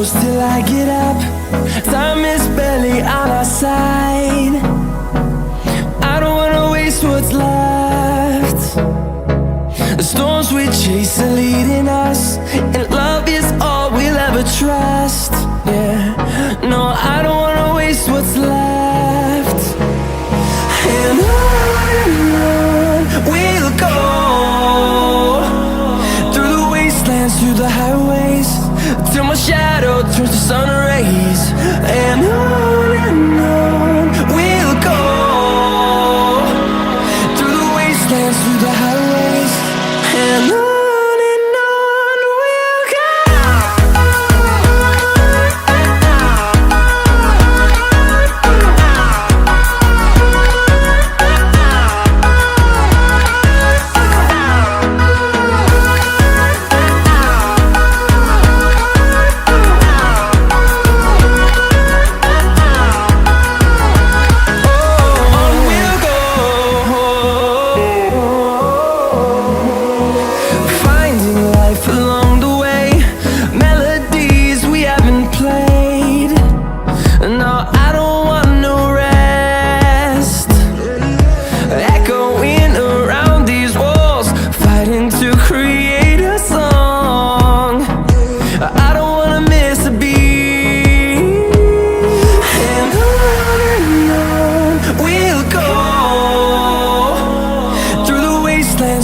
close till I get up. Time is barely on our side. I don't wanna waste what's left. The storms we chase are leading us, and love is all we'll ever trust. Yeah, no, I don't wanna waste what's left. And on we'll go, through the wastelands, through the highways, till my shadow turns to sun rays. And on we'll go, through the wastelands, through the highways, and on.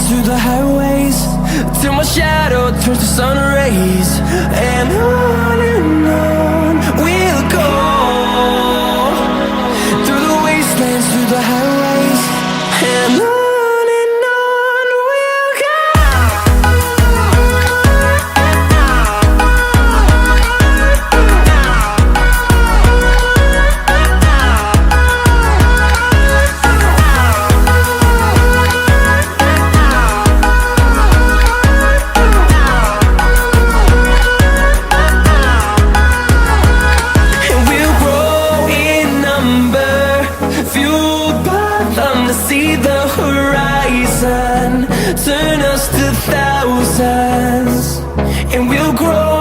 Through the highways, till my shadow turns to sun rays. And on we'll go, through the wastelands, through the highways, and on. See the horizon turn us to thousands, and we'll grow